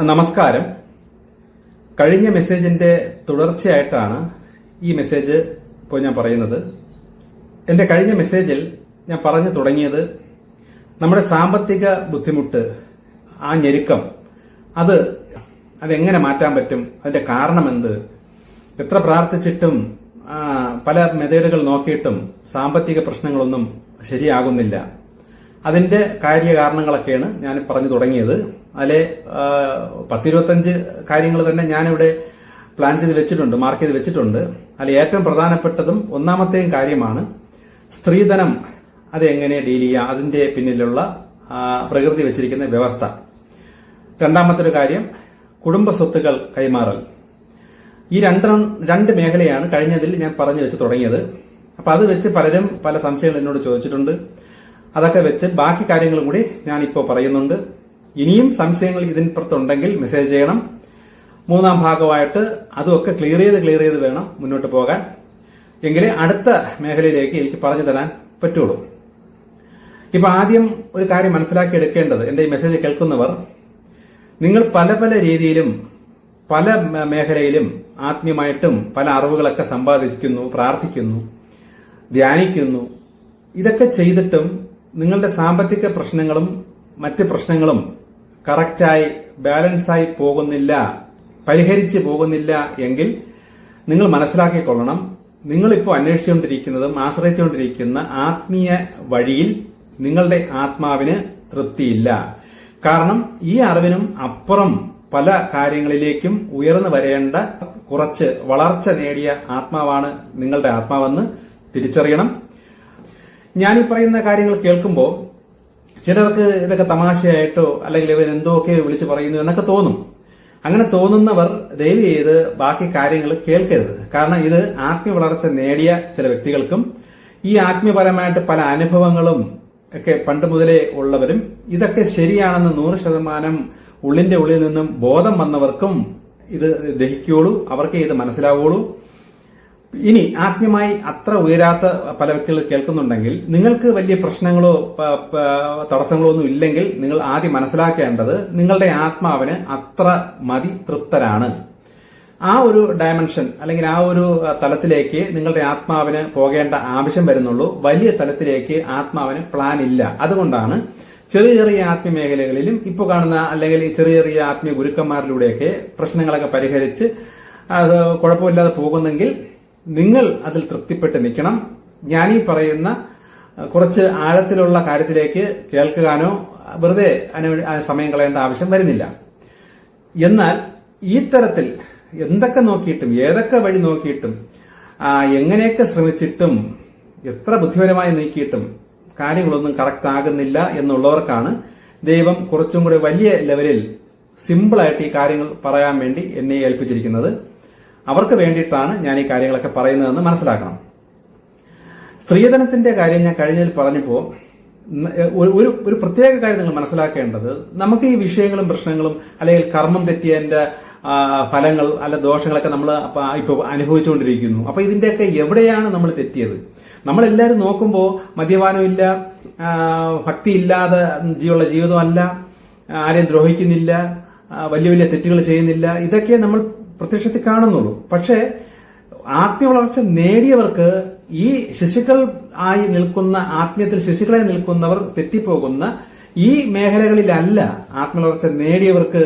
നമസ്കാരം. കഴിഞ്ഞ മെസ്സേജിന്റെ തുടർച്ചയായിട്ടാണ് ഈ മെസ്സേജ് ഇപ്പോൾ ഞാൻ പറയുന്നത്. എന്റെ കഴിഞ്ഞ മെസ്സേജിൽ ഞാൻ പറഞ്ഞു തുടങ്ങിയത് നമ്മുടെ സാമ്പത്തിക ബുദ്ധിമുട്ട്, ആ ഞെരുക്കം, അതെങ്ങനെ മാറ്റാൻ പറ്റും, അതിന്റെ കാരണമെന്ത്, എത്ര പ്രാർത്ഥിച്ചിട്ടും പല മെത്തേഡുകൾ നോക്കിയിട്ടും സാമ്പത്തിക പ്രശ്നങ്ങളൊന്നും ശരിയാകുന്നില്ല. അതിന്റെ കാര്യകാരണങ്ങളൊക്കെയാണ് ഞാൻ പറഞ്ഞു തുടങ്ങിയത്. അതിലെ 10-25 കാര്യങ്ങൾ തന്നെ ഞാനിവിടെ പ്ലാൻ ചെയ്ത് വെച്ചിട്ടുണ്ട്, മാർക്ക് ചെയ്ത് വെച്ചിട്ടുണ്ട്. അതിൽ ഏറ്റവും പ്രധാനപ്പെട്ടതും ഒന്നാമത്തെയും കാര്യമാണ് സ്ത്രീധനം. അതെങ്ങനെ ഡീൽ ചെയ്യുക, അതിന്റെ പിന്നിലുള്ള പ്രകൃതി വെച്ചിരിക്കുന്ന വ്യവസ്ഥ. രണ്ടാമത്തെ ഒരു കാര്യം കുടുംബ സ്വത്തുക്കൾ കൈമാറൽ. ഈ രണ്ട് മേഖലയാണ് കഴിഞ്ഞതിൽ ഞാൻ പറഞ്ഞു വെച്ച് തുടങ്ങിയത്. അപ്പൊ അത് വെച്ച് പലരും പല സംശയങ്ങൾ എന്നോട് ചോദിച്ചിട്ടുണ്ട്. അതൊക്കെ വെച്ച് ബാക്കി കാര്യങ്ങളും കൂടി ഞാൻ ഇപ്പോൾ പറയുന്നുണ്ട്. ഇനിയും സംശയങ്ങൾ ഇതിനപ്പുറത്തുണ്ടെങ്കിൽ മെസ്സേജ് ചെയ്യണം. മൂന്നാം ഭാഗമായിട്ട് അതുമൊക്കെ ക്ലിയർ ചെയ്ത് വേണം മുന്നോട്ട് പോകാൻ. എങ്കിലേ അടുത്ത മേഖലയിലേക്ക് എനിക്ക് പറഞ്ഞു തരാൻ പറ്റുള്ളൂ. ഇപ്പൊ ആദ്യം ഒരു കാര്യം മനസ്സിലാക്കി എടുക്കേണ്ടത്, എന്റെ ഈ മെസ്സേജ് കേൾക്കുന്നവർ, നിങ്ങൾ പല പല രീതിയിലും പല മേഖലയിലും ആത്മീയമായിട്ടും പല അറിവുകളൊക്കെ സമ്പാദിക്കുന്നു, പ്രാർത്ഥിക്കുന്നു, ധ്യാനിക്കുന്നു. ഇതൊക്കെ ചെയ്തിട്ടും നിങ്ങളുടെ സാമ്പത്തിക പ്രശ്നങ്ങളും മറ്റ് പ്രശ്നങ്ങളും കറക്റ്റായി ബാലൻസായി പോകുന്നില്ല, പരിഹരിച്ചു പോകുന്നില്ല എങ്കിൽ നിങ്ങൾ മനസ്സിലാക്കിക്കൊള്ളണം, നിങ്ങളിപ്പോൾ അന്വേഷിച്ചുകൊണ്ടിരിക്കുന്നതും ആശ്രയിച്ചുകൊണ്ടിരിക്കുന്ന ആത്മീയ വഴിയിൽ നിങ്ങളുടെ ആത്മാവിന് തൃപ്തിയില്ല. കാരണം ഈ അറിവിനും അപ്പുറം പല കാര്യങ്ങളിലേക്കും ഉയർന്നു വരേണ്ട, കുറച്ച് വളർച്ച നേടിയ ആത്മാവാണ് നിങ്ങളുടെ ആത്മാവെന്ന് തിരിച്ചറിയണം. ഞാനീ പറയുന്ന കാര്യങ്ങൾ കേൾക്കുമ്പോൾ ചിലർക്ക് ഇതൊക്കെ തമാശയായിട്ടോ അല്ലെങ്കിൽ ഇവർ എന്തൊക്കെ വിളിച്ചു പറയുന്നു എന്നൊക്കെ തോന്നും. അങ്ങനെ തോന്നുന്നവർ ദയവ് ചെയ്ത് ബാക്കി കാര്യങ്ങൾ കേൾക്കരുത്. കാരണം ഇത് ആത്മീയ വളർച്ച നേടിയ ചില വ്യക്തികൾക്കും ഈ ആത്മീയപരമായിട്ട് പല അനുഭവങ്ങളും ഒക്കെ പണ്ട് മുതലേ ഉള്ളവരും ഇതൊക്കെ ശരിയാണെന്ന് 100% ഉള്ളിന്റെ ഉള്ളിൽ നിന്നും ബോധം വന്നവർക്കും ഇത് ദഹിക്കുള്ളൂ, അവർക്ക് ഇത് മനസ്സിലാവുള്ളൂ. ഇനി ആത്മീയമായി അത്ര ഉയരാത്ത പല വ്യക്തികൾ കേൾക്കുന്നുണ്ടെങ്കിൽ നിങ്ങൾക്ക് വലിയ പ്രശ്നങ്ങളോ തടസ്സങ്ങളോ ഒന്നും ഇല്ലെങ്കിൽ നിങ്ങൾ ആദ്യം മനസ്സിലാക്കേണ്ടത് നിങ്ങളുടെ ആത്മാവിന് അത്ര മതി, തൃപ്തരാണ്. ആ ഒരു ഡയമെൻഷൻ അല്ലെങ്കിൽ ആ ഒരു തലത്തിലേക്ക് നിങ്ങളുടെ ആത്മാവിന് പോകേണ്ട ആവശ്യം വരുന്നുള്ളൂ. വലിയ തലത്തിലേക്ക് ആത്മാവിന് പ്ലാൻ ഇല്ല. അതുകൊണ്ടാണ് ചെറിയ ചെറിയ ആത്മീയ മേഖലകളിലും ഇപ്പോൾ കാണുന്ന അല്ലെങ്കിൽ ചെറിയ ചെറിയ ആത്മീയ ഗുരുക്കന്മാരിലൂടെയൊക്കെ പ്രശ്നങ്ങളൊക്കെ പരിഹരിച്ച് അത് കുഴപ്പമില്ലാതെ പോകുന്നെങ്കിൽ നിങ്ങൾ അതിൽ തൃപ്തിപ്പെട്ട് നിൽക്കണം. ഞാനീ പറയുന്ന കുറച്ച് ആഴത്തിലുള്ള കാര്യത്തിലേക്ക് കേൾക്കാനോ വെറുതെ സമയം കളയേണ്ട ആവശ്യം വരുന്നില്ല. എന്നാൽ ഈ തരത്തിൽ എന്തൊക്കെ നോക്കിയിട്ടും ഏതൊക്കെ വഴി നോക്കിയിട്ടും എങ്ങനെയൊക്കെ ശ്രമിച്ചിട്ടും എത്ര ബുദ്ധിപരമായി നീക്കിയിട്ടും കാര്യങ്ങളൊന്നും കറക്റ്റ് ആകുന്നില്ല എന്നുള്ളവർക്കാണ് ദൈവം കുറച്ചും കൂടി വലിയ ലെവലിൽ സിമ്പിളായിട്ട് ഈ കാര്യങ്ങൾ പറയാൻ വേണ്ടി എന്നെ ഏൽപ്പിച്ചിരിക്കുന്നത്. അവർക്ക് വേണ്ടിയിട്ടാണ് ഞാൻ ഈ കാര്യങ്ങളൊക്കെ പറയുന്നതെന്ന് മനസ്സിലാക്കണം. സ്ത്രീധനത്തിന്റെ കാര്യം ഞാൻ കഴിഞ്ഞതിൽ പറഞ്ഞപ്പോൾ ഒരു പ്രത്യേക കാര്യം നിങ്ങൾ മനസ്സിലാക്കേണ്ടത്, നമുക്ക് ഈ വിഷയങ്ങളും പ്രശ്നങ്ങളും അല്ലെങ്കിൽ കർമ്മം തെറ്റിയതിന്റെ ഫലങ്ങൾ അല്ല ദോഷങ്ങളൊക്കെ നമ്മൾ ഇപ്പോൾ അനുഭവിച്ചുകൊണ്ടിരിക്കുന്നു. അപ്പൊ ഇതിന്റെയൊക്കെ എവിടെയാണ് നമ്മൾ തെറ്റിയത്? നമ്മളെല്ലാവരും നോക്കുമ്പോൾ മദ്യപാനമില്ല, ഭക്തിയില്ലാതെ ഉള്ള ജീവിതമല്ല, ആരെയും ദ്രോഹിക്കുന്നില്ല, വലിയ വലിയ തെറ്റുകൾ ചെയ്യുന്നില്ല, ഇതൊക്കെ നമ്മൾ പ്രത്യക്ഷത്തിൽ കാണുന്നുള്ളൂ. പക്ഷേ ആത്മീയ വളർച്ച നേടിയവർക്ക് ഈ ശിശുക്കൾ ആയി നിൽക്കുന്ന, ആത്മീയത്തിൽ ശിശുക്കളായി നിൽക്കുന്നവർ തെറ്റിപ്പോകുന്ന ഈ മേഖലകളിലല്ല ആത്മീയ വളർച്ച നേടിയവർക്ക്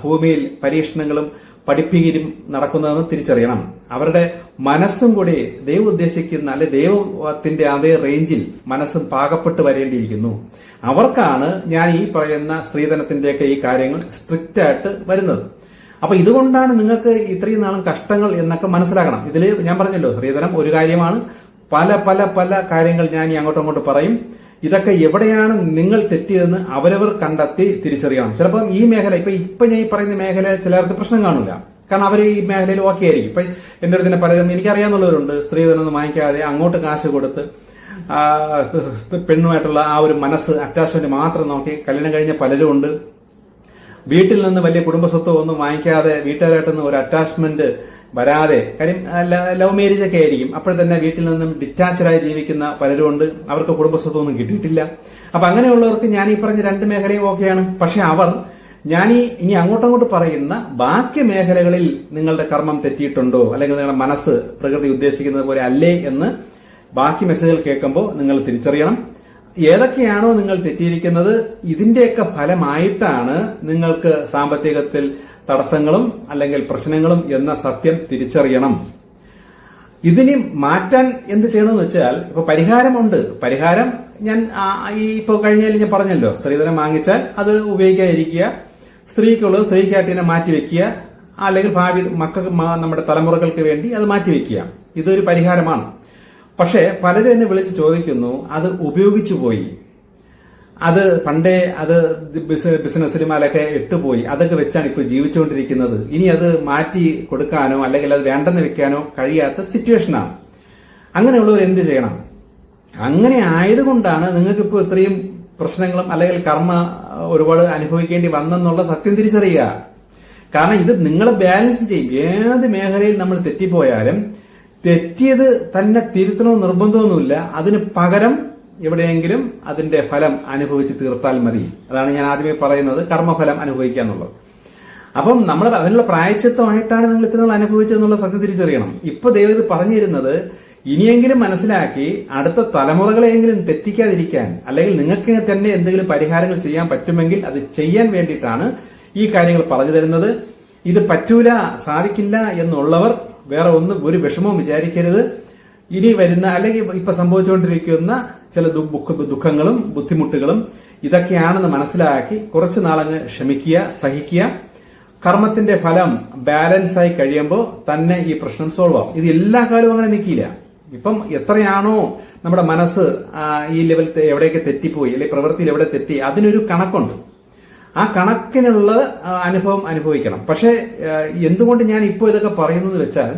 ഭൂമിയിൽ പരീക്ഷണങ്ങളും പഠിപ്പിക്കലും നടക്കുന്നതെന്ന് തിരിച്ചറിയണം. അവരുടെ മനസ്സും കൂടി ദൈവം ഉദ്ദേശിക്കുന്ന അല്ലെ ദൈവത്തിന്റെ അതേ റേഞ്ചിൽ മനസ്സും പാകപ്പെട്ട് വരേണ്ടിയിരിക്കുന്നു. അവർക്കാണ് ഞാൻ ഈ പറയുന്ന സ്ത്രീധനത്തിന്റെയൊക്കെ ഈ കാര്യങ്ങൾ സ്ട്രിക്റ്റ് ആയിട്ട് വരുന്നത്. അപ്പൊ ഇതുകൊണ്ടാണ് നിങ്ങൾക്ക് ഇത്രയും നാളും കഷ്ടങ്ങൾ എന്നൊക്കെ മനസ്സിലാക്കണം. ഇതിൽ ഞാൻ പറഞ്ഞല്ലോ, സ്ത്രീധനം ഒരു കാര്യമാണ്, പല പല പല കാര്യങ്ങൾ ഞാൻ ഈ അങ്ങോട്ടും പറയും. ഇതൊക്കെ എവിടെയാണ് നിങ്ങൾ തെറ്റിയതെന്ന് അവരവർ കണ്ടെത്തി തിരിച്ചറിയണം. ചിലപ്പോൾ ഈ മേഖല ഇപ്പൊ ഞാൻ ഈ പറയുന്ന മേഖല ചിലർക്ക് പ്രശ്നം കാണില്ല, കാരണം അവർ ഈ മേഖലയിൽ ഓക്കെ ആയിരിക്കും. ഇപ്പൊ എന്റെ അടുത്ത് പലരും എനിക്കറിയാവുന്നവരുണ്ട്, സ്ത്രീധനം വാങ്ങിക്കാതെ അങ്ങോട്ട് കാശ് കൊടുത്ത് പെണ്ണുമായിട്ടുള്ള ആ ഒരു മനസ്സ് അറ്റാച്ച്മെന്റ് മാത്രം നോക്കി കല്യാണം കഴിഞ്ഞ പലരും ഉണ്ട്. വീട്ടിൽ നിന്ന് വലിയ കുടുംബസ്വത്തോ ഒന്നും വാങ്ങിക്കാതെ വീട്ടുകാരായിട്ടൊന്നും ഒരു അറ്റാച്ച്മെന്റ് വരാതെ, കാര്യം ലവ് മാരേജ് ഒക്കെ ആയിരിക്കും, അപ്പോൾ തന്നെ വീട്ടിൽ നിന്നും ഡിറ്റാച്ചഡായി ജീവിക്കുന്ന പലരും ഉണ്ട്. അവർക്ക് കുടുംബസ്വത്വമൊന്നും കിട്ടിയിട്ടില്ല. അപ്പൊ അങ്ങനെയുള്ളവർക്ക് ഞാൻ ഈ പറഞ്ഞ രണ്ട് മേഖലയും ഓക്കെയാണ്. പക്ഷെ അവർ ഇനി അങ്ങോട്ടങ്ങോട്ട് പറയുന്ന ബാക്കി മേഖലകളിൽ നിങ്ങളുടെ കർമ്മം തെറ്റിയിട്ടുണ്ടോ, അല്ലെങ്കിൽ നിങ്ങളുടെ മനസ്സ് പ്രകൃതി ഉദ്ദേശിക്കുന്നത് പോലെ അല്ലേ എന്ന് ബാക്കി മെസ്സേജുകൾ കേൾക്കുമ്പോൾ നിങ്ങൾ തിരിച്ചറിയണം. ഏതൊക്കെയാണോ നിങ്ങൾ തെറ്റിയിരിക്കുന്നത്, ഇതിന്റെയൊക്കെ ഫലമായിട്ടാണ് നിങ്ങൾക്ക് സാമ്പത്തികത്തിൽ തടസ്സങ്ങളും അല്ലെങ്കിൽ പ്രശ്നങ്ങളും എന്ന സത്യം തിരിച്ചറിയണം. ഇതിന് മാറ്റാൻ എന്ത് ചെയ്യണമെന്ന് വെച്ചാൽ, ഇപ്പൊ പരിഹാരമുണ്ട്. പരിഹാരം ഞാൻ ഇപ്പൊ കഴിഞ്ഞാൽ ഞാൻ പറഞ്ഞല്ലോ, സ്ത്രീധനം വാങ്ങിച്ചാൽ അത് ഉപയോഗിക്കാതിരിക്കുക, സ്ത്രീക്കുള്ളത് സ്ത്രീക്കായിട്ട് തന്നെ മാറ്റിവെക്കുക, അല്ലെങ്കിൽ ഭാവി മക്കൾക്ക് നമ്മുടെ തലമുറകൾക്ക് വേണ്ടി അത് മാറ്റിവെക്കുക. ഇതൊരു പരിഹാരമാണ്. പക്ഷെ പലരും എന്നെ വിളിച്ച് ചോദിക്കുന്നു, അത് ഉപയോഗിച്ചു പോയി, അത് പണ്ടേ അത് ബിസിനസ്സിലും അതിലൊക്കെ ഇട്ടുപോയി, അതൊക്കെ വെച്ചാണ് ഇപ്പോൾ ജീവിച്ചുകൊണ്ടിരിക്കുന്നത്, ഇനി അത് മാറ്റി കൊടുക്കാനോ അല്ലെങ്കിൽ അത് വേണ്ടെന്ന് വെക്കാനോ കഴിയാത്ത സിറ്റുവേഷനാണ്. അങ്ങനെയുള്ളവർ എന്ത് ചെയ്യണം? അങ്ങനെ ആയതുകൊണ്ടാണ് നിങ്ങൾക്കിപ്പോൾ ഇത്രയും പ്രശ്നങ്ങളും അല്ലെങ്കിൽ കർമ്മ ഒരുപാട് അനുഭവിക്കേണ്ടി വന്നെന്നുള്ള സത്യം തിരിച്ചറിയുക. കാരണം ഇത് നിങ്ങളെ ബാലൻസ് ചെയ്യും. ഏത് മേഖലയിൽ നമ്മൾ തെറ്റിപ്പോയാലും തെറ്റിയത് തന്നെ തിരുത്തണമെന്ന് നിർബന്ധമൊന്നുമില്ല. അതിന് പകരം എവിടെയെങ്കിലും അതിന്റെ ഫലം അനുഭവിച്ച് തീർത്താൽ മതി. അതാണ് ഞാൻ ആദ്യമേ പറയുന്നത്, കർമ്മഫലം അനുഭവിക്കുക എന്നുള്ളത്. അപ്പം നമ്മൾ അതിനുള്ള പ്രായച്ചിത്തമായിട്ടാണ് നിങ്ങൾ ഇത്രയും അനുഭവിച്ചതെന്നുള്ള സത്യം തിരിച്ചറിയണം. ഇപ്പൊ ദൈവം ഇത് പറഞ്ഞിരുന്നത് ഇനിയെങ്കിലും മനസ്സിലാക്കി അടുത്ത തലമുറകളെയെങ്കിലും തെറ്റിക്കാതിരിക്കാൻ, അല്ലെങ്കിൽ നിങ്ങൾക്ക് തന്നെ എന്തെങ്കിലും പരിഹാരങ്ങൾ ചെയ്യാൻ പറ്റുമെങ്കിൽ അത് ചെയ്യാൻ വേണ്ടിയിട്ടാണ് ഈ കാര്യങ്ങൾ പറഞ്ഞു തരുന്നത്. ഇത് പറ്റൂല, സാധിക്കില്ല എന്നുള്ളവർ വേറെ ഒരു വിഷമവും വിചാരിക്കരുത്. ഇനി വരുന്ന അല്ലെങ്കിൽ ഇപ്പൊ സംഭവിച്ചുകൊണ്ടിരിക്കുന്ന ചില ദുഃഖങ്ങളും ബുദ്ധിമുട്ടുകളും ഇതൊക്കെയാണെന്ന് മനസ്സിലാക്കി കുറച്ചു നാളങ്ങ് ക്ഷമിക്കുക, സഹിക്കുക. കർമ്മത്തിന്റെ ഫലം ബാലൻസ് ആയി കഴിയുമ്പോൾ തന്നെ ഈ പ്രശ്നം സോൾവ് ആവും. ഇത് എല്ലാ കാലവും അങ്ങനെ നിൽക്കില്ല. ഇപ്പം എത്രയാണോ നമ്മുടെ മനസ്സ് ഈ ലെവൽ എവിടെയൊക്കെ തെറ്റിപ്പോയി, അല്ലെങ്കിൽ പ്രവൃത്തിയിൽ എവിടെ തെറ്റി, അതിനൊരു കണക്കുണ്ട്. ആ കണക്കിനുള്ള അനുഭവം അനുഭവിക്കണം. പക്ഷെ എന്തുകൊണ്ട് ഞാൻ ഇപ്പോൾ ഇതൊക്കെ പറയുന്നത് വെച്ചാൽ,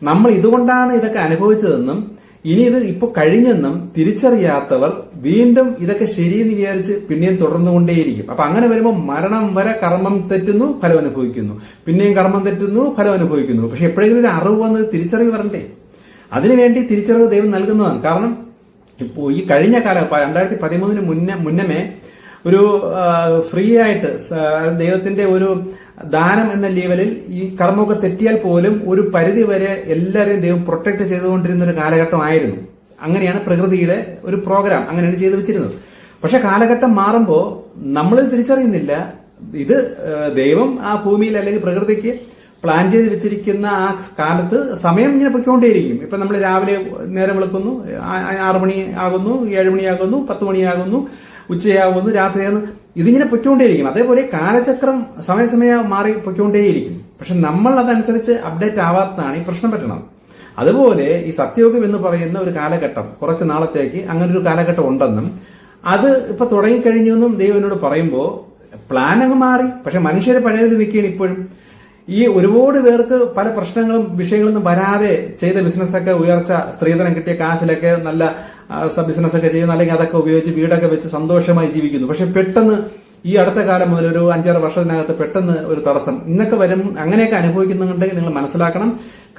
നമ്മൾ ഇതുകൊണ്ടാണ് ഇതൊക്കെ അനുഭവിച്ചതെന്നും ഇനി ഇത് ഇപ്പൊ കഴിഞ്ഞെന്നും തിരിച്ചറിയാത്തവർ വീണ്ടും ഇതൊക്കെ ശരിയെന്ന് വിചാരിച്ച് പിന്നെയും തുടർന്നുകൊണ്ടേയിരിക്കും. അപ്പൊ അങ്ങനെ വരുമ്പോൾ മരണം വരെ കർമ്മം തെറ്റുന്നു, ഫലം അനുഭവിക്കുന്നു, പിന്നെയും കർമ്മം തെറ്റുന്നു, ഫലം അനുഭവിക്കുന്നു. പക്ഷെ എപ്പോഴെങ്കിലും ഒരു അറിവ് വന്നത് തിരിച്ചറിവ് വരണ്ടേ? അതിനുവേണ്ടി തിരിച്ചറിവ് ദൈവം നൽകുന്നതാണ്. കാരണം ഇപ്പോ ഈ കഴിഞ്ഞ കാലം 2013 മുന്നമേ ഒരു ഫ്രീ ആയിട്ട് ദൈവത്തിന്റെ ഒരു ദാനം എന്ന ലെവലിൽ ഈ കർമ്മമൊക്കെ തെറ്റിയാൽ പോലും ഒരു പരിധി വരെ എല്ലാവരെയും ദൈവം പ്രൊട്ടക്ട് ചെയ്തുകൊണ്ടിരുന്ന ഒരു കാലഘട്ടമായിരുന്നു. അങ്ങനെയാണ് പ്രകൃതിയുടെ ഒരു പ്രോഗ്രാം അങ്ങനെയാണ് ചെയ്തു വെച്ചിരുന്നത്. പക്ഷെ കാലഘട്ടം മാറുമ്പോൾ നമ്മൾ തിരിച്ചറിയുന്നില്ല. ഇത് ദൈവം ആ ഭൂമിയിൽ അല്ലെങ്കിൽ പ്രകൃതിക്ക് പ്ലാൻ ചെയ്ത് വെച്ചിരിക്കുന്ന ആ കാലത്ത് സമയം ഇങ്ങനെ പൊയ്ക്കൊണ്ടേയിരിക്കും. ഇപ്പൊ നമ്മൾ രാവിലെ നേരം വിളിക്കുന്നു, 6 മണി ആകുന്നു, 7 മണിയാകുന്നു, 10 മണിയാകുന്നു, ഉച്ചയാകുന്നു, രാത്രിയാകുന്നു, ഇതിങ്ങനെ പൊയ്ക്കൊണ്ടേയിരിക്കും. അതേപോലെ കാലചക്രം സമയം മാറി പൊയ്ക്കൊണ്ടേയിരിക്കും. പക്ഷെ നമ്മൾ അതനുസരിച്ച് അപ്ഡേറ്റ് ആവാത്തതാണ് ഈ പ്രശ്നം പറ്റണത്. അതുപോലെ ഈ സത്യയോഗം എന്ന് പറയുന്ന ഒരു കാലഘട്ടം കുറച്ച് നാളത്തേക്ക് അങ്ങനെ ഒരു കാലഘട്ടം ഉണ്ടെന്നും അത് ഇപ്പൊ തുടങ്ങിക്കഴിഞ്ഞെന്നും ദൈവം എന്നോട് പറയുമ്പോൾ പ്ലാൻ അങ്ങ് മാറി. പക്ഷെ മനുഷ്യരെ പഴയതിൽ നിൽക്കുകയാണ് ഇപ്പോഴും. ഈ ഒരുപാട് പേർക്ക് പല പ്രശ്നങ്ങളും വിഷയങ്ങളൊന്നും വരാതെ ചെയ്ത ബിസിനസ്സൊക്കെ ഉയർച്ച, സ്ത്രീധനം കിട്ടിയ കാശിലൊക്കെ നല്ല ബിസിനസ്സൊക്കെ ചെയ്യുന്നു, അല്ലെങ്കിൽ അതൊക്കെ ഉപയോഗിച്ച് വീടൊക്കെ വെച്ച് സന്തോഷമായി ജീവിക്കുന്നു. പക്ഷെ പെട്ടെന്ന് ഈ അടുത്ത കാലം മുതൽ ഒരു 5-6 വർഷത്തിനകത്ത് പെട്ടെന്ന് ഒരു തടസ്സം ഇന്നൊക്കെ വരും. അങ്ങനെയൊക്കെ അനുഭവിക്കുന്നുണ്ടെങ്കിൽ നിങ്ങൾ മനസ്സിലാക്കണം,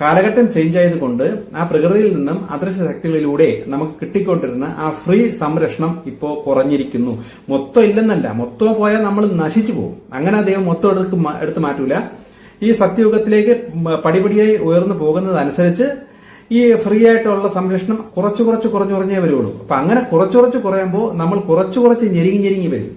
കാലഘട്ടം ചേഞ്ച് ആയതുകൊണ്ട് ആ പ്രകൃതിയിൽ നിന്നും അദൃശ്യ ശക്തികളിലൂടെ നമുക്ക് കിട്ടിക്കൊണ്ടിരുന്ന ആ ഫ്രീ സംരക്ഷണം ഇപ്പോ കുറഞ്ഞിരിക്കുന്നു. മൊത്തം ഇല്ലെന്നല്ല, മൊത്തം പോയാൽ നമ്മൾ നശിച്ചു പോകും. അങ്ങനെ ദൈവം മൊത്തം എടുത്ത് മാറ്റൂല. ഈ സത്യയുഗത്തിലേക്ക് പടിപടിയായി ഉയർന്നു പോകുന്നതനുസരിച്ച് ഈ ഫ്രീ ആയിട്ടുള്ള സംരക്ഷണം കുറച്ചു കുറഞ്ഞേ വരുള്ളൂ. അപ്പൊ അങ്ങനെ കുറച്ചു കുറയുമ്പോൾ നമ്മൾ കുറച്ച് ഞെരുങ്ങി വരും.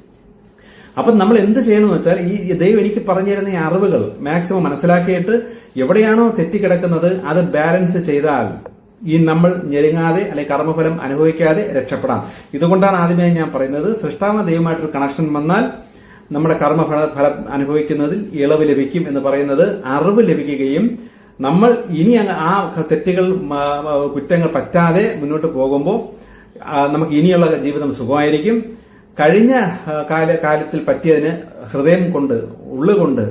അപ്പൊ നമ്മൾ എന്ത് ചെയ്യണമെന്ന് വെച്ചാൽ, ഈ ദൈവം എനിക്ക് പറഞ്ഞു തരുന്ന ഈ അറിവുകൾ മാക്സിമം മനസ്സിലാക്കിയിട്ട് എവിടെയാണോ തെറ്റിക്കിടക്കുന്നത് അത് ബാലൻസ് ചെയ്താൽ ഈ നമ്മൾ ഞെരുങ്ങാതെ അല്ലെങ്കിൽ കർമ്മഫലം അനുഭവിക്കാതെ രക്ഷപ്പെടാം. ഇതുകൊണ്ടാണ് ആദ്യമേ ഞാൻ പറയുന്നത്, സൃഷ്ടാവ ദൈവമായിട്ടൊരു കണക്ഷൻ വന്നാൽ നമ്മുടെ കർമ്മഫലം അനുഭവിക്കുന്നതിൽ ഇളവ് ലഭിക്കും എന്ന് പറയുന്നത് അറിവ് ലഭിക്കുകയും നമ്മൾ ഇനി ആ തെറ്റുകൾ കുറ്റങ്ങൾ പറ്റാതെ മുന്നോട്ട് പോകുമ്പോൾ നമുക്ക് ഇനിയുള്ള ജീവിതം സുഖമായിരിക്കും. കഴിഞ്ഞ കാലത്തിൽ പറ്റിയതിന് ഹൃദയം കൊണ്ട് ഉള്ളുകൊണ്ട്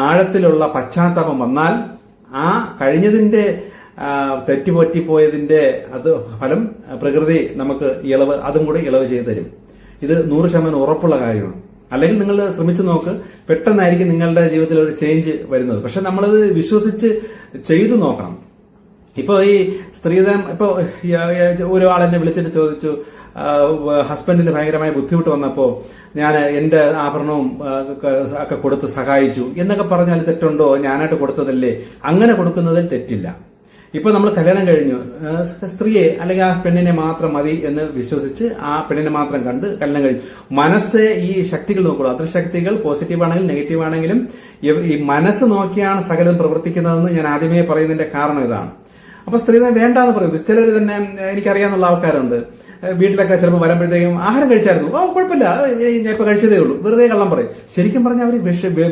ആഴത്തിലുള്ള പശ്ചാത്താപം വന്നാൽ ആ കഴിഞ്ഞതിന്റെ തെറ്റുപറ്റിപ്പോയതിന്റെ അത് ഫലം പ്രകൃതി നമുക്ക് ഇളവ് അതും കൂടി ഇളവ് ചെയ്തു തരും. ഇത് 100% ഉറപ്പുള്ള കാര്യമാണ്. അല്ലെങ്കിൽ നിങ്ങൾ ശ്രമിച്ചു നോക്ക്, പെട്ടെന്നായിരിക്കും നിങ്ങളുടെ ജീവിതത്തിൽ ഒരു ചേഞ്ച് വരുന്നത്. പക്ഷെ നമ്മളത് വിശ്വസിച്ച് ചെയ്തു നോക്കണം. ഇപ്പൊ ഈ സ്ത്രീധനം ഇപ്പൊ ഒരാളെന്നെ വിളിച്ചിട്ട് ചോദിച്ചു, ഹസ്ബൻഡിന് ഭയങ്കരമായ ബുദ്ധിമുട്ട് വന്നപ്പോ ഞാൻ എന്റെ ആഭരണവും ഒക്കെ കൊടുത്ത് സഹായിച്ചു എന്നൊക്കെ പറഞ്ഞാൽ തെറ്റുണ്ടോ? ഞാനായിട്ട് കൊടുത്തതല്ലേ? അങ്ങനെ കൊടുക്കുന്നതിൽ തെറ്റില്ല. ഇപ്പൊ നമ്മൾ കല്യാണം കഴിഞ്ഞു, സ്ത്രീയെ അല്ലെങ്കിൽ ആ പെണ്ണിനെ മാത്രം മതി എന്ന് വിശ്വസിച്ച് ആ പെണ്ണിനെ മാത്രം കണ്ട് കല്യാണം കഴിഞ്ഞു. മനസ്സ് ഈ ശക്തികൾ നോക്കുള്ളൂ. അദൃശക്തികൾ പോസിറ്റീവ് ആണെങ്കിലും നെഗറ്റീവ് ആണെങ്കിലും ഈ മനസ്സ് നോക്കിയാണ് സകലം പ്രവർത്തിക്കുന്നതെന്ന് ഞാൻ ആദ്യമേ പറയുന്നതിന്റെ കാരണം ഇതാണ്. അപ്പൊ സ്ത്രീധനം വേണ്ടാന്ന് പറയും. ചിലർ തന്നെ എനിക്കറിയാവുന്ന ആൾക്കാരുണ്ട്, വീട്ടിലൊക്കെ ചിലപ്പോൾ വരുമ്പോഴത്തേക്കും ആഹാരം കഴിച്ചായിരുന്നു, കുഴപ്പമില്ല ഞാൻ ഇപ്പൊ കഴിച്ചതേ ഉള്ളൂ, വെറുതെ കള്ളം പറയും. ശരിക്കും പറഞ്ഞാൽ അവർ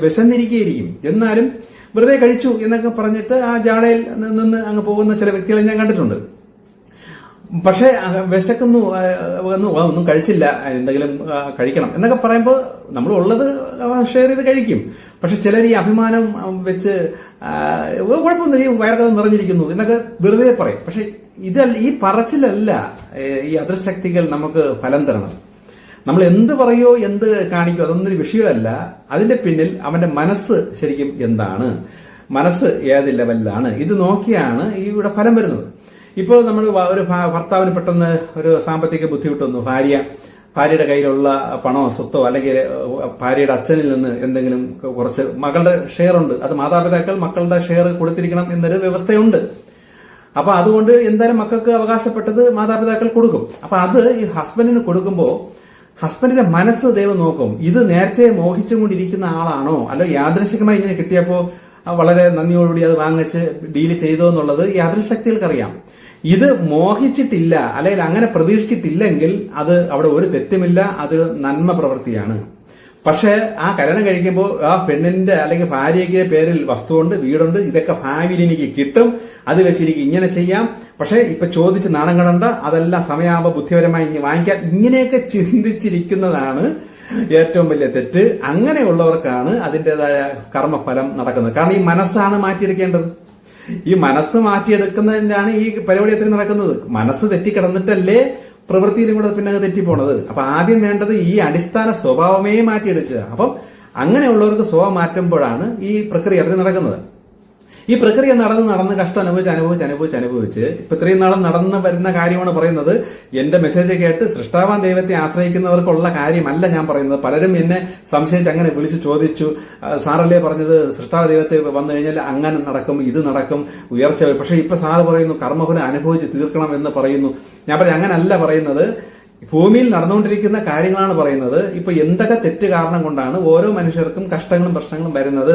വിശന്നിരിക്കുകയായിരിക്കും, എന്നാലും വെറുതെ കഴിച്ചു എന്നൊക്കെ പറഞ്ഞിട്ട് ആ ജാടയിൽ നിന്ന് അങ്ങ് പോകുന്ന ചില വ്യക്തികളെ ഞാൻ കണ്ടിട്ടുണ്ട്. പക്ഷെ വിശക്കുന്നു, ഒന്നും കഴിച്ചില്ല, എന്തെങ്കിലും കഴിക്കണം എന്നൊക്കെ പറയുമ്പോൾ നമ്മൾ ഉള്ളത് ഷെയർ ചെയ്ത് കഴിക്കും. പക്ഷെ ചിലർ ഈ അഭിമാനം വെച്ച് കുഴപ്പമൊന്നും, ഈ വയറൊക്കെ നിറഞ്ഞിരിക്കുന്നു എന്നൊക്കെ വെറുതെ പറയും. പക്ഷെ ഈ പറച്ചിലല്ല ഈ അദൃശക്തികൾ നമുക്ക് ഫലം തരണം. നമ്മൾ എന്ത് പറയോ എന്ത് കാണിക്കോ അതൊന്നൊരു വിഷയമല്ല. അതിന്റെ പിന്നിൽ അവന്റെ മനസ്സ് ശരിക്കും എന്താണ്, മനസ്സ് ഏത് ലെവലിലാണ്, ഇത് നോക്കിയാണ് ഇവിടെ ഫലം വരുന്നത്. ഇപ്പോൾ നമ്മൾ ഒരു ഭർത്താവിന് പെട്ടെന്ന് ഒരു സാമ്പത്തിക ബുദ്ധിമുട്ട് വന്നു, ഭാര്യയുടെ കയ്യിലുള്ള പണമോ സ്വത്തോ അല്ലെങ്കിൽ ഭാര്യയുടെ അച്ഛനിൽ നിന്ന് എന്തെങ്കിലും കുറച്ച് മകളുടെ ഷെയർ ഉണ്ട്, അത് മാതാപിതാക്കൾ മക്കളുടെ ഷെയർ കൊടുത്തിരിക്കണം എന്നൊരു വ്യവസ്ഥയുണ്ട്. അപ്പൊ അതുകൊണ്ട് എന്തായാലും മക്കൾക്ക് അവകാശപ്പെട്ടത് മാതാപിതാക്കൾ കൊടുക്കും. അപ്പൊ അത് ഈ ഹസ്ബൻഡിന് കൊടുക്കുമ്പോൾ ഹസ്ബൻഡിന്റെ മനസ്സ് ദൈവം നോക്കും, ഇത് നേരത്തെ മോഹിച്ചുകൊണ്ടിരിക്കുന്ന ആളാണോ, അല്ല യാദൃശികമായി ഇങ്ങനെ കിട്ടിയപ്പോ വളരെ നന്ദിയോടുകൂടി അത് വാങ്ങിച്ച് ഡീല് ചെയ്തോ എന്നുള്ളത് യാദൃശക്തികൾക്കറിയാം. ഇത് മോഹിച്ചിട്ടില്ല അല്ലെങ്കിൽ അങ്ങനെ പ്രതീക്ഷിച്ചിട്ടില്ലെങ്കിൽ അത് അവിടെ ഒരു തെറ്റുമില്ല, അതൊരു നന്മ പ്രവൃത്തിയാണ്. പക്ഷെ ആ കല്യാണം കഴിക്കുമ്പോൾ ആ പെണ്ണിന്റെ അല്ലെങ്കിൽ ഭാര്യയ്ക്ക് പേരിൽ വസ്തുവുണ്ട്, വീടുണ്ട്, ഇതൊക്കെ ഭാവിയിൽ എനിക്ക് കിട്ടും, അത് വെച്ച് എനിക്ക് ഇങ്ങനെ ചെയ്യാം, പക്ഷെ ഇപ്പൊ ചോദിച്ച് നാണം കടണ്ട, അതെല്ലാം സമയമാകുമ്പോൾ ബുദ്ധിപരമായി ഇനി വാങ്ങിക്കാം, ഇങ്ങനെയൊക്കെ ചിന്തിച്ചിരിക്കുന്നതാണ് ഏറ്റവും വലിയ തെറ്റ്. അങ്ങനെയുള്ളവർക്കാണ് അതിൻ്റെതായ കർമ്മഫലം നടക്കുന്നത്. കാരണം ഈ മനസ്സാണ് മാറ്റിയെടുക്കേണ്ടത്. ഈ മനസ്സ് മാറ്റിയെടുക്കുന്നതിനാണ് ഈ പരിപാടി എത്ര നടക്കുന്നത്. മനസ്സ് തെറ്റിക്കിടന്നിട്ടല്ലേ പ്രവൃത്തിയിലും കൂടെ പിന്നെ തെറ്റിപ്പോണത്. അപ്പൊ ആദ്യം വേണ്ടത് ഈ അടിസ്ഥാന സ്വഭാവമേ മാറ്റിയെടുക്കുക. അപ്പം അങ്ങനെയുള്ളവർക്ക് സ്വഭാവം മാറ്റുമ്പോഴാണ് ഈ പ്രക്രിയ അത്ര നടക്കുന്നത്. ഈ പ്രക്രിയ നടന്ന് കഷ്ടം അനുഭവിച്ച് ഇപ്പൊ ഇത്രയും നാളും നടന്നു വരുന്ന കാര്യമാണ് പറയുന്നത്. എന്റെ മെസ്സേജ് കേട്ട് സൃഷ്ടാവാൻ ദൈവത്തെ ആശ്രയിക്കുന്നവർക്കുള്ള കാര്യമല്ല ഞാൻ പറയുന്നത്. പലരും എന്നെ സംശയിച്ച് അങ്ങനെ വിളിച്ചു ചോദിച്ചു, സാറല്ലേ പറഞ്ഞത് സൃഷ്ടാവ ദൈവത്തെ വന്നു കഴിഞ്ഞാൽ അങ്ങനെ നടക്കും, ഇത് നടക്കും, ഉയർച്ച. പക്ഷെ ഇപ്പൊ സാറ് പറയുന്നു കർമ്മഫലം അനുഭവിച്ച് തീർക്കണം എന്ന് പറയുന്നു. ഞാൻ പറഞ്ഞു അങ്ങനല്ല പറയുന്നത്, ഭൂമിയിൽ നടന്നുകൊണ്ടിരിക്കുന്ന കാര്യങ്ങളാണ് പറയുന്നത്. ഇപ്പൊ എന്തൊക്കെ തെറ്റ് കാരണം കൊണ്ടാണ് ഓരോ മനുഷ്യർക്കും കഷ്ടങ്ങളും പ്രശ്നങ്ങളും വരുന്നത്,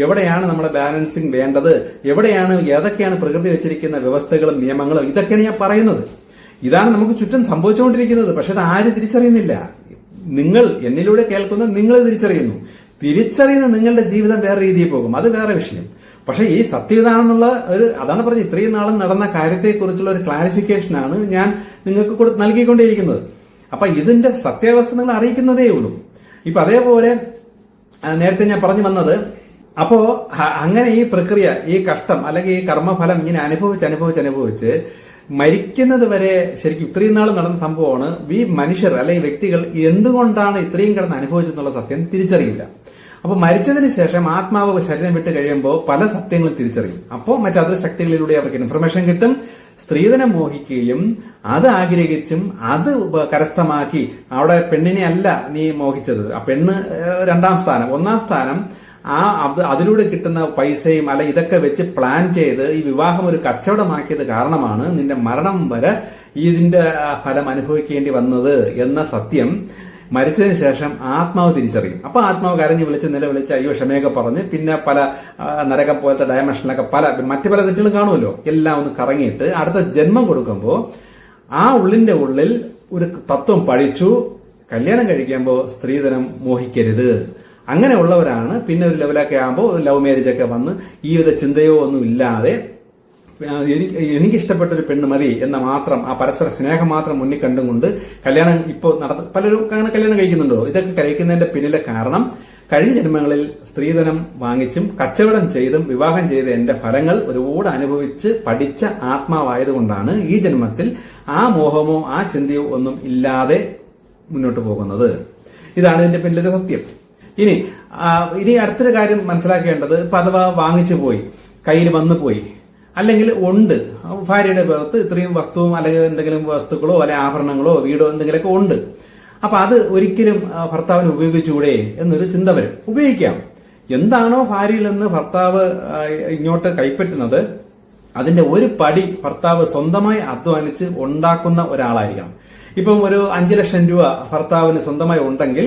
എവിടെയാണ് നമ്മുടെ ബാലൻസിങ് വേണ്ടത്, എവിടെയാണ് ഏതൊക്കെയാണ് പ്രകൃതി വെച്ചിരിക്കുന്ന വ്യവസ്ഥകളും നിയമങ്ങളും, ഇതൊക്കെയാണ് ഞാൻ പറയുന്നത്. ഇതാണ് നമുക്ക് ചുറ്റും സംഭവിച്ചുകൊണ്ടിരിക്കുന്നത്. പക്ഷെ അത് ആര് തിരിച്ചറിയുന്നില്ല. നിങ്ങൾ എന്നിലൂടെ കേൾക്കുന്ന നിങ്ങൾ തിരിച്ചറിയുന്ന നിങ്ങളുടെ ജീവിതം വേറെ രീതിയിൽ പോകും, അത് വേറെ വിഷയം. പക്ഷെ ഈ സത്യം ഇതാണെന്നുള്ള അതാണ് പറഞ്ഞത്, ഇത്രയും നാളും നടന്ന കാര്യത്തെക്കുറിച്ചുള്ള ഒരു ക്ലാരിഫിക്കേഷനാണ് ഞാൻ നിങ്ങൾക്ക് നൽകിക്കൊണ്ടേയിരിക്കുന്നത്. അപ്പൊ ഇതിന്റെ സത്യാവസ്ഥ നിങ്ങൾ അറിയിക്കുന്നതേ ഉള്ളൂ. ഇപ്പൊ അതേപോലെ നേരത്തെ ഞാൻ പറഞ്ഞു വന്നത്, അപ്പോ അങ്ങനെ ഈ പ്രക്രിയ, ഈ കഷ്ടം അല്ലെങ്കിൽ ഈ കർമ്മഫലം ഇങ്ങനെ അനുഭവിച്ച് മരിക്കുന്നത് വരെ ശരിക്കും ഇത്രയും നാൾ നടന്ന സംഭവമാണ്. ഈ മനുഷ്യർ അല്ലെങ്കിൽ വ്യക്തികൾ എന്തുകൊണ്ടാണ് ഇത്രയും കിടന്ന് അനുഭവിച്ചെന്നുള്ള സത്യം തിരിച്ചറിയില്ല. അപ്പൊ മരിച്ചതിന് ശേഷം ആത്മാവ് ശരീരം വിട്ട് കഴിയുമ്പോൾ പല സത്യങ്ങളും തിരിച്ചറിയും. അപ്പോൾ മറ്റു ശക്തികളിലൂടെ അവർക്ക് ഇൻഫർമേഷൻ കിട്ടും. സ്ത്രീധനം മോഹിക്കുകയും അത് ആഗ്രഹിച്ചും അത് കരസ്ഥമാക്കി, അവിടെ പെണ്ണിനെ അല്ല നീ മോഹിച്ചത്, ആ പെണ്ണ് രണ്ടാം സ്ഥാനം, ഒന്നാം സ്ഥാനം അതിലൂടെ കിട്ടുന്ന പൈസയും അല്ല ഇതൊക്കെ വെച്ച് പ്ലാൻ ചെയ്ത് ഈ വിവാഹം ഒരു കച്ചവടമാക്കിയത് കാരണമാണ് നിന്റെ മരണം വരെ ഇതിന്റെ ഫലം അനുഭവിക്കേണ്ടി വന്നത് എന്ന സത്യം മരിച്ചതിന് ശേഷം ആത്മാവ് തിരിച്ചറിയും. അപ്പൊ ആത്മാവ് കരഞ്ഞു വിളിച്ച് നിലവിളിച്ച് അയ്യോ ക്ഷമയൊക്കെ പറഞ്ഞ് പിന്നെ പല നരകം പോലത്തെ ഡയമെൻഷനിലൊക്കെ മറ്റു പല തെറ്റുകളും കാണുമല്ലോ, എല്ലാം ഒന്ന് കറങ്ങിയിട്ട് അടുത്ത ജന്മം കൊടുക്കുമ്പോൾ ആ ഉള്ളിന്റെ ഉള്ളിൽ ഒരു തത്വം പഠിച്ചു, കല്യാണം കഴിക്കുമ്പോൾ സ്ത്രീധനം മോഹിക്കരുത്. അങ്ങനെയുള്ളവരാണ് പിന്നെ ഒരു ലെവലൊക്കെ ആകുമ്പോൾ ലവ് മാരേജ് ഒക്കെ വന്ന് ഈ വിധ ചിന്തയോ ഒന്നും ഇല്ലാതെ എനിക്കിഷ്ടപ്പെട്ടൊരു പെണ്ണ് മതി എന്ന മാത്രം ആ പരസ്പര സ്നേഹം മാത്രം മുന്നിൽ കണ്ടുകൊണ്ട് കല്യാണം ഇപ്പോൾ പലരും അങ്ങനെ കല്യാണം കഴിക്കുന്നുണ്ടോ. ഇതൊക്കെ കഴിക്കുന്നതിന്റെ പിന്നിലെ കാരണം കഴിഞ്ഞ ജന്മങ്ങളിൽ സ്ത്രീധനം വാങ്ങിച്ചും കച്ചവടം ചെയ്തും വിവാഹം ചെയ്ത എന്റെ ഫലങ്ങൾ ഒരുപാട് അനുഭവിച്ച് പഠിച്ച ആത്മാവായതുകൊണ്ടാണ് ഈ ജന്മത്തിൽ ആ മോഹമോ ആ ചിന്തയോ ഒന്നും ഇല്ലാതെ മുന്നോട്ട് പോകുന്നത്. ഇതാണ് ഇതിന്റെ പിന്നിലെ സത്യം. ഇനി അടുത്തൊരു കാര്യം മനസ്സിലാക്കേണ്ടത്, ഇപ്പൊ അഥവാ വാങ്ങിച്ചു പോയി, കയ്യിൽ വന്നു പോയി, അല്ലെങ്കിൽ ഉണ്ട്, ഭാര്യയുടെ പുറത്ത് ഇത്രയും വസ്തുവും അല്ലെങ്കിൽ എന്തെങ്കിലും വസ്തുക്കളോ അല്ലെങ്കിൽ ആഭരണങ്ങളോ വീടോ എന്തെങ്കിലുമൊക്കെ ഉണ്ട്. അപ്പൊ അത് ഒരിക്കലും ഭർത്താവിന് ഉപയോഗിച്ചുകൂടെ എന്നൊരു ചിന്ത വരും. ഉപയോഗിക്കാം. എന്താണോ ഭാര്യയിൽ നിന്ന് ഭർത്താവ് ഇങ്ങോട്ട് കൈപ്പറ്റുന്നത് അതിന്റെ ഒരു പടി ഭർത്താവ് സ്വന്തമായി അധ്വാനിച്ച് ഉണ്ടാക്കുന്ന ഒരാളായിരിക്കണം. ഇപ്പം ഒരു 5 ലക്ഷം രൂപ ഭർത്താവിന് സ്വന്തമായി ഉണ്ടെങ്കിൽ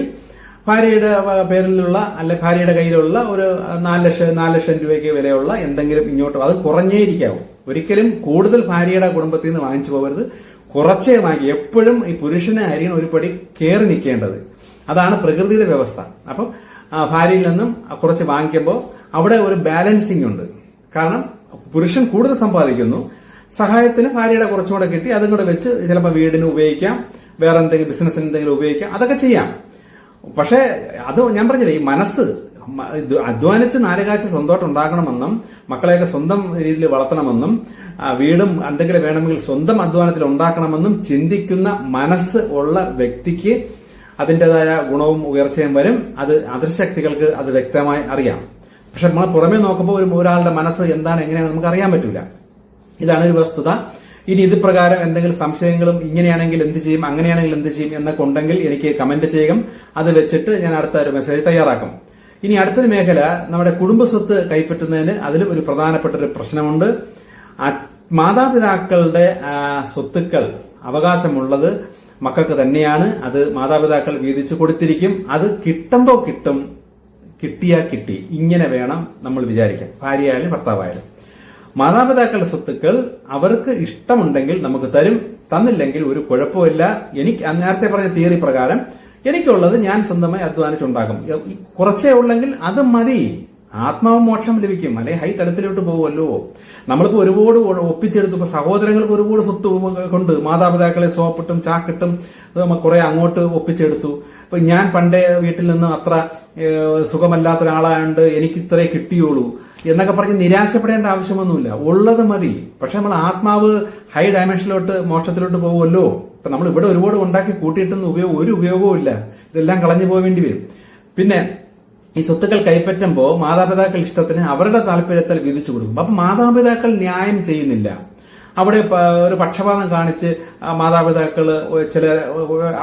ഭാര്യയുടെ പേരിലുള്ള അല്ലെ ഭാര്യയുടെ കയ്യിലുള്ള ഒരു 4 ലക്ഷം രൂപയ്ക്ക് വിലയുള്ള എന്തെങ്കിലും ഇങ്ങോട്ട്, അത് കുറഞ്ഞേയിരിക്കാവും. ഒരിക്കലും കൂടുതൽ ഭാര്യയുടെ കുടുംബത്തിൽ നിന്ന് വാങ്ങിച്ചു പോകരുത്. കുറച്ചേ വാങ്ങി. എപ്പോഴും ഈ പുരുഷനെ ആയിരിക്കണം ഒരു പടി കയറി നിൽക്കേണ്ടത്. അതാണ് പ്രകൃതിയുടെ വ്യവസ്ഥ. അപ്പം ഭാര്യയിൽ നിന്നും കുറച്ച് വാങ്ങിക്കുമ്പോൾ അവിടെ ഒരു ബാലൻസിങ് ഉണ്ട്. കാരണം പുരുഷൻ കൂടുതൽ സമ്പാദിക്കുന്നു, സഹായത്തിന് ഭാര്യയുടെ കുറച്ചും കൂടെ കിട്ടി, അതും കൂടെ വെച്ച് ചിലപ്പോൾ വീടിന് ഉപയോഗിക്കാം, വേറെ എന്തെങ്കിലും ബിസിനസ്സിന് എന്തെങ്കിലും ഉപയോഗിക്കാം, അതൊക്കെ ചെയ്യാം. പക്ഷെ അത് ഞാൻ പറഞ്ഞില്ലേ, ഈ മനസ്സ് അധ്വാനിച്ച് 4 കാശ് സ്വന്തമായിട്ട് ഉണ്ടാക്കണമെന്നും മക്കളെയൊക്കെ സ്വന്തം രീതിയിൽ വളർത്തണമെന്നും വീടും എന്തെങ്കിലും വേണമെങ്കിൽ സ്വന്തം അധ്വാനത്തിൽ ഉണ്ടാക്കണമെന്നും ചിന്തിക്കുന്ന മനസ്സ് ഉള്ള വ്യക്തിക്ക് അതിൻ്റെതായ ഗുണവും ഉയർച്ചയും വരും. അത് അദൃശക്തികൾക്ക് അത് വ്യക്തമായി അറിയാം. പക്ഷെ നമ്മൾ പുറമേ നോക്കുമ്പോൾ ഒരാളുടെ മനസ്സ് എന്താണ് എങ്ങനെയാണ് നമുക്ക് അറിയാൻ പറ്റില്ല. ഇതാണ് ഒരു വസ്തുത. ഇനി ഇത് പ്രകാരം എന്തെങ്കിലും സംശയങ്ങളും ഇങ്ങനെയാണെങ്കിൽ എന്ത് ചെയ്യും, അങ്ങനെയാണെങ്കിൽ എന്ത് ചെയ്യും എന്നൊക്കെ ഉണ്ടെങ്കിൽ എനിക്ക് കമന്റ് ചെയ്യുക. അത് വെച്ചിട്ട് ഞാൻ അടുത്ത ഒരു മെസ്സേജ് തയ്യാറാക്കും. ഇനി അടുത്തൊരു മേഖല നമ്മുടെ കുടുംബ സ്വത്ത് കൈപ്പറ്റുന്നതിന് അതിലും ഒരു പ്രധാനപ്പെട്ട ഒരു പ്രശ്നമുണ്ട്. മാതാപിതാക്കളുടെ സ്വത്തുക്കൾ അവകാശമുള്ളത് മക്കൾക്ക് തന്നെയാണ്. അത് മാതാപിതാക്കൾ വീതിച്ചു കൊടുത്തിരിക്കും. അത് കിട്ടുമ്പോൾ കിട്ടും, കിട്ടിയാ കിട്ടി, ഇങ്ങനെ വേണം നമ്മൾ വിചാരിക്കാൻ. ഭാര്യയായാലും ഭർത്താവായാലും മാതാപിതാക്കളുടെ സ്വത്തുക്കൾ അവർക്ക് ഇഷ്ടമുണ്ടെങ്കിൽ നമുക്ക് തരും, തന്നില്ലെങ്കിൽ ഒരു കുഴപ്പമില്ല. എനിക്ക് നേരത്തെ പറഞ്ഞ തിയറി പ്രകാരം എനിക്കുള്ളത് ഞാൻ സ്വന്തമായി അധ്വാനിച്ചുണ്ടാക്കും. കുറച്ചേ ഉള്ളെങ്കിൽ അത് മതി. ആത്മാവ് മോക്ഷം ലഭിക്കും, അല്ലെങ്കിൽ ഹൈ തലത്തിലോട്ട് പോകുമല്ലോ. നമ്മളിപ്പോ ഒരുപാട് ഒപ്പിച്ചെടുത്തു. ഇപ്പൊ സഹോദരങ്ങൾക്ക് ഒരുപാട് സ്വത്ത് കൊണ്ട് മാതാപിതാക്കളെ സോപ്പിട്ടും ചാക്കിട്ടും കുറെ അങ്ങോട്ട് ഒപ്പിച്ചെടുത്തു. ഇപ്പൊ ഞാൻ പണ്ടേ വീട്ടിൽ നിന്ന് അത്ര സുഖമല്ലാത്ത ഒരാളായോണ്ട് എനിക്ക് ഇത്രേ കിട്ടിയുള്ളൂ എന്നൊക്കെ പറഞ്ഞ് നിരാശപ്പെടേണ്ട ആവശ്യമൊന്നുമില്ല. ഉള്ളത് മതി. പക്ഷെ നമ്മൾ ആത്മാവ് ഹൈ ഡയമെൻഷനിലോട്ട് മോക്ഷത്തിലോട്ട് പോകുമല്ലോ. ഇപ്പൊ നമ്മൾ ഇവിടെ ഒരുപാട് ഉണ്ടാക്കി കൂട്ടിയിട്ടൊന്നും ഒരു ഉപയോഗവും ഇല്ല. ഇതെല്ലാം കളഞ്ഞു പോവേണ്ടി വരും. പിന്നെ ഈ സ്വത്തുക്കൾ കൈപ്പറ്റുമ്പോൾ മാതാപിതാക്കൾ ഇഷ്ടത്തിന് അവരുടെ താല്പര്യത്താൽ വിധിച്ചു കൊടുക്കും. അപ്പൊ മാതാപിതാക്കൾ ന്യായം ചെയ്യുന്നില്ല. അവിടെ ഒരു പക്ഷപാതം കാണിച്ച് മാതാപിതാക്കൾ ചില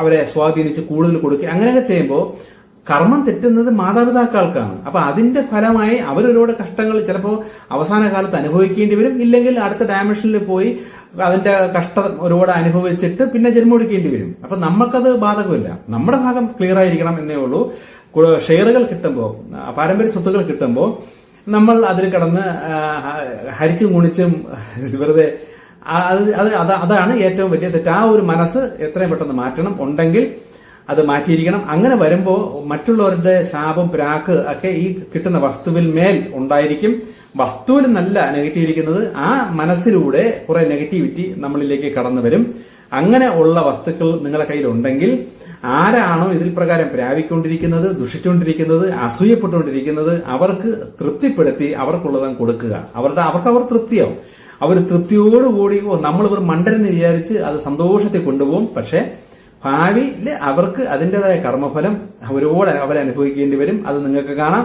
അവരെ സ്വാധീനിച്ച് കൂടുതൽ കൊടുക്കുക, അങ്ങനെയൊക്കെ ചെയ്യുമ്പോൾ കർമ്മം തെറ്റുന്നത് മാതാപിതാക്കൾക്കാണ്. അപ്പൊ അതിന്റെ ഫലമായി അവരൊരുപാട് കഷ്ടങ്ങൾ ചിലപ്പോൾ അവസാന കാലത്ത് അനുഭവിക്കേണ്ടി വരും. ഇല്ലെങ്കിൽ അടുത്ത ഡയമെൻഷനിൽ പോയി അതിന്റെ കഷ്ടം ഒരുപാട് അനുഭവിച്ചിട്ട് പിന്നെ ജന്മൊടുക്കേണ്ടി വരും. അപ്പൊ നമുക്കത് ബാധകമില്ല. നമ്മുടെ ഭാഗം ക്ലിയർ ആയിരിക്കണം എന്നേ ഉള്ളൂ. ഷെയറുകൾ കിട്ടുമ്പോൾ, പാരമ്പര്യ സ്വത്തുകൾ കിട്ടുമ്പോൾ നമ്മൾ അതിൽ കിടന്ന് ഹരിച്ചും കുണിച്ചും വെറുതെ അതാണ് ഏറ്റവും വലിയ തെറ്റ്. ആ ഒരു മനസ്സ് എത്രയും പെട്ടെന്ന് മാറ്റണം. ഉണ്ടെങ്കിൽ അത് മാറ്റിയിരിക്കണം. അങ്ങനെ വരുമ്പോൾ മറ്റുള്ളവരുടെ ശാപം പ്രാക്ക് ഒക്കെ ഈ കിട്ടുന്ന വസ്തുവിൽ മേൽ ഉണ്ടായിരിക്കും. വസ്തുവിൽ നല്ല നെഗറ്റീവ് ഇരിക്കുന്നത് ആ മനസ്സിലൂടെ കുറെ നെഗറ്റിവിറ്റി നമ്മളിലേക്ക് കടന്നു വരും. അങ്ങനെ ഉള്ള വസ്തുക്കൾ നിങ്ങളുടെ കയ്യിലുണ്ടെങ്കിൽ ആരാണോ ഇതിൽ പ്രകാരം പ്രാപിക്കൊണ്ടിരിക്കുന്നത്, ദുഷിച്ചുകൊണ്ടിരിക്കുന്നത്, അസൂയപ്പെട്ടുകൊണ്ടിരിക്കുന്നത് അവർക്ക് തൃപ്തിപ്പെടുത്തി അവർക്കുള്ളത് കൊടുക്കുക. അവർ തൃപ്തിയാവും. അവർ തൃപ്തിയോടുകൂടി നമ്മൾ ഇവർ മണ്ടരെന്ന് വിചാരിച്ച് അത് സന്തോഷത്തിൽ കൊണ്ടുപോകും. പക്ഷെ ഭാവിയിൽ അവർക്ക് അതിൻ്റെതായ കർമ്മഫലം ഒരുപാട് അവരനുഭവിക്കേണ്ടി വരും. അത് നിങ്ങൾക്ക് കാണാം.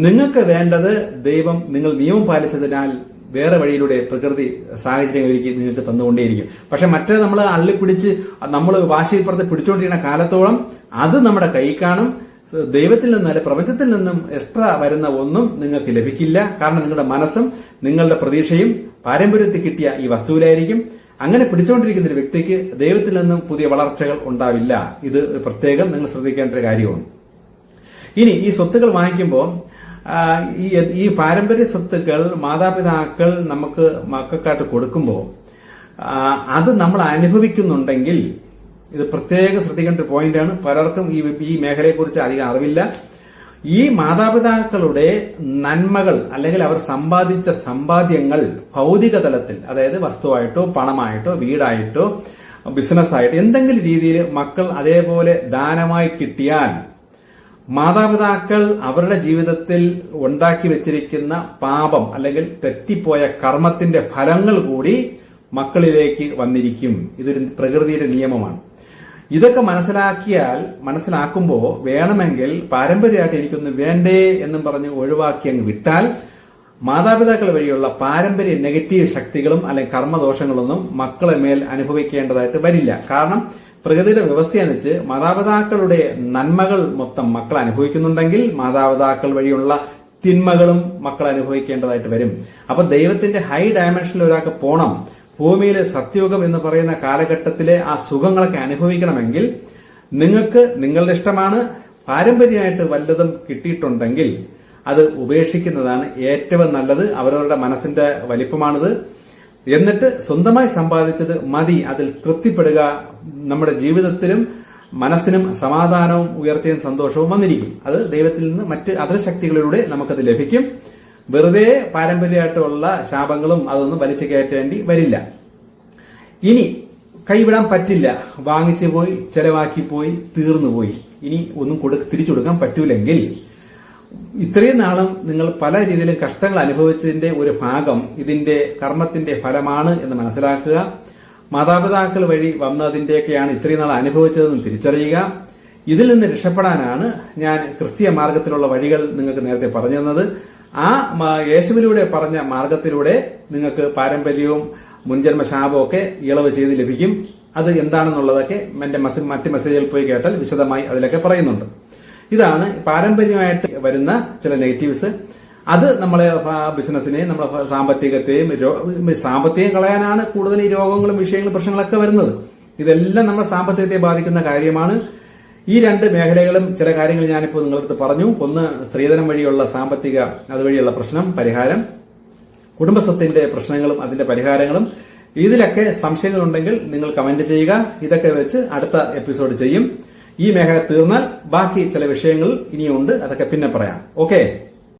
നിങ്ങൾക്ക് വേണ്ടത് ദൈവം നിങ്ങൾ നിയമം പാലിച്ചതിനാൽ വേറെ വഴിയിലൂടെ പ്രകൃതി സാഹചര്യം ഒരുക്കി നിങ്ങൾക്ക് തന്നുകൊണ്ടേയിരിക്കും. പക്ഷെ മറ്റേ നമ്മൾ അള്ളിപ്പിടിച്ച് നമ്മൾ വാശിപ്പുറത്ത് പിടിച്ചുകൊണ്ടിരിക്കുന്ന കാലത്തോളം അത് നമ്മുടെ കൈ കാണും. ദൈവത്തിൽ നിന്നല്ല പ്രപഞ്ചത്തിൽ നിന്നും എക്സ്ട്രാ വരുന്ന ഒന്നും നിങ്ങൾക്ക് ലഭിക്കില്ല. കാരണം നിങ്ങളുടെ മനസ്സും നിങ്ങളുടെ പ്രതീക്ഷയും പാരമ്പര്യത്തിൽ കിട്ടിയ ഈ വസ്തുവിലായിരിക്കും. അങ്ങനെ പിടിച്ചുകൊണ്ടിരിക്കുന്ന ഒരു വ്യക്തിക്ക് ദൈവത്തിൽ നിന്നും പുതിയ വളർച്ചകൾ ഉണ്ടാവില്ല. ഇത് പ്രത്യേകം നിങ്ങൾ ശ്രദ്ധിക്കേണ്ട ഒരു കാര്യമാണ്. ഇനി ഈ സ്വത്തുക്കൾ വാങ്ങിക്കുമ്പോൾ ഈ പാരമ്പര്യ സ്വത്തുക്കൾ മാതാപിതാക്കൾ നമുക്ക് മക്കൾക്കായിട്ട് കൊടുക്കുമ്പോൾ അത് നമ്മൾ അനുഭവിക്കുന്നുണ്ടെങ്കിൽ ഇത് പ്രത്യേകം ശ്രദ്ധിക്കേണ്ട ഒരു പോയിന്റാണ്. പലർക്കും ഈ മേഖലയെക്കുറിച്ച് അധികം അറിവില്ല. ഈ മാതാപിതാക്കളുടെ നന്മകൾ അല്ലെങ്കിൽ അവർ സമ്പാദിച്ച സമ്പാദ്യങ്ങൾ ഭൗതിക തലത്തിൽ, അതായത് വസ്തുവായിട്ടോ പണമായിട്ടോ വീടായിട്ടോ ബിസിനസ്സായിട്ടോ എന്തെങ്കിലും രീതിയിൽ മക്കൾ അതേപോലെ ദാനമായി കിട്ടിയാൽ മാതാപിതാക്കൾ അവരുടെ ജീവിതത്തിൽ ഉണ്ടാക്കി വെച്ചിരിക്കുന്ന പാപം അല്ലെങ്കിൽ തെറ്റിപ്പോയ കർമ്മത്തിന്റെ ഫലങ്ങൾ കൂടി മക്കളിലേക്ക് വന്നിരിക്കും. ഇതൊരു പ്രകൃതിയുടെ നിയമമാണ്. ഇതൊക്കെ മനസ്സിലാക്കുമ്പോൾ വേണമെങ്കിൽ പാരമ്പര്യമായിട്ട് എനിക്കൊന്ന് വേണ്ടേ എന്നും പറഞ്ഞ് ഒഴിവാക്കി അങ്ങ് വിട്ടാൽ മാതാപിതാക്കൾ വഴിയുള്ള പാരമ്പര്യ നെഗറ്റീവ് ശക്തികളും അല്ലെങ്കിൽ കർമ്മദോഷങ്ങളൊന്നും മക്കളെ മേൽ അനുഭവിക്കേണ്ടതായിട്ട് വരില്ല. കാരണം പ്രകൃതിയുടെ വ്യവസ്ഥയനുസരിച്ച് മാതാപിതാക്കളുടെ നന്മകൾ മൊത്തം മക്കൾ അനുഭവിക്കുന്നുണ്ടെങ്കിൽ മാതാപിതാക്കൾ വഴിയുള്ള തിന്മകളും മക്കൾ അനുഭവിക്കേണ്ടതായിട്ട് വരും. അപ്പൊ ദൈവത്തിന്റെ ഹൈ ഡയമെൻഷനിൽ ഒരാൾക്ക് പോണം, ഭൂമിയിലെ സത്യയുഗം എന്ന് പറയുന്ന കാലഘട്ടത്തിലെ ആ സുഖങ്ങളൊക്കെ അനുഭവിക്കണമെങ്കിൽ നിങ്ങൾക്ക് നിങ്ങളുടെ ഇഷ്ടമാണ്, പാരമ്പര്യമായിട്ട് വല്ലതും കിട്ടിയിട്ടുണ്ടെങ്കിൽ അത് ഉപേക്ഷിക്കുന്നതാണ് ഏറ്റവും നല്ലത്. അവരവരുടെ മനസ്സിന്റെ വലിപ്പമാണിത്. എന്നിട്ട് സ്വന്തമായി സമ്പാദിച്ചത് മതി, അതിൽ തൃപ്തിപ്പെടുക. നമ്മുടെ ജീവിതത്തിലും മനസ്സിനും സമാധാനവും ഉയർച്ചയും സന്തോഷവും വന്നിരിക്കും. അത് ദൈവത്തിൽ നിന്ന് മറ്റ് അതരശക്തികളിലൂടെ നമുക്കത് ലഭിക്കും. വെറുതെ പാരമ്പര്യമായിട്ടുള്ള ശാപങ്ങളും അതൊന്നും വലിച്ചു കയറ്റേണ്ടി വരില്ല. ഇനി കൈവിടാൻ പറ്റില്ല, വാങ്ങിച്ചു പോയി, ചെലവാക്കി പോയി, തീർന്നു പോയി, ഇനി ഒന്നും തിരിച്ചു കൊടുക്കാൻ പറ്റൂലെങ്കിൽ ഇത്രയും നാളും നിങ്ങൾ പല രീതിയിലും കഷ്ടങ്ങൾ അനുഭവിച്ചതിന്റെ ഒരു ഭാഗം ഇതിന്റെ കർമ്മത്തിന്റെ ഫലമാണ് എന്ന് മനസ്സിലാക്കുക. മാതാപിതാക്കൾ വഴി വന്നതിന്റെയൊക്കെയാണ് ഇത്രയും നാൾ അനുഭവിച്ചതെന്ന് തിരിച്ചറിയുക. ഇതിൽ നിന്ന് രക്ഷപ്പെടാനാണ് ഞാൻ ക്രിസ്തീയ മാർഗത്തിലുള്ള വഴികൾ നിങ്ങൾക്ക് നേരത്തെ പറഞ്ഞു തന്നത്. ആ യേശുവിലൂടെ പറഞ്ഞ മാർഗത്തിലൂടെ നിങ്ങൾക്ക് പാരമ്പര്യവും മുൻജന്മ ശാപവും ഒക്കെ ഇളവ് ചെയ്ത് ലഭിക്കും. അത് എന്താണെന്നുള്ളതൊക്കെ എന്റെ മറ്റ് മെസ്സേജുകൾ പോയി കേട്ടാൽ വിശദമായി അതിലൊക്കെ പറയുന്നുണ്ട്. ഇതാണ് പാരമ്പര്യമായിട്ട് വരുന്ന ചില നെഗറ്റീവ്സ്. അത് നമ്മളെ ബിസിനസിനെയും നമ്മളെ സാമ്പത്തികത്തെയും സാമ്പത്തികം കളയാനാണ് കൂടുതൽ ഈ രോഗങ്ങളും വിഷയങ്ങളും പ്രശ്നങ്ങളൊക്കെ വരുന്നത്. ഇതെല്ലാം നമ്മുടെ സാമ്പത്തികത്തെ ബാധിക്കുന്ന കാര്യമാണ്. ഈ രണ്ട് മേഖലകളും ചില കാര്യങ്ങൾ ഞാനിപ്പോൾ നിങ്ങളടുത്ത് പറഞ്ഞു. ഒന്ന് സ്ത്രീധനം വഴിയുള്ള സാമ്പത്തിക അതുവഴിയുള്ള പ്രശ്നം പരിഹാരം, കുടുംബസ്വത്തിന്റെ പ്രശ്നങ്ങളും അതിന്റെ പരിഹാരങ്ങളും. ഇതിലൊക്കെ സംശയങ്ങളുണ്ടെങ്കിൽ നിങ്ങൾ കമന്റ് ചെയ്യുക. ഇതൊക്കെ വെച്ച് അടുത്ത എപ്പിസോഡ് ചെയ്യും. ഈ മേഖല തീർന്നാൽ ബാക്കി ചില വിഷയങ്ങൾ ഇനിയുണ്ട്, അതൊക്കെ പിന്നെ പറയാം. ഓക്കെ.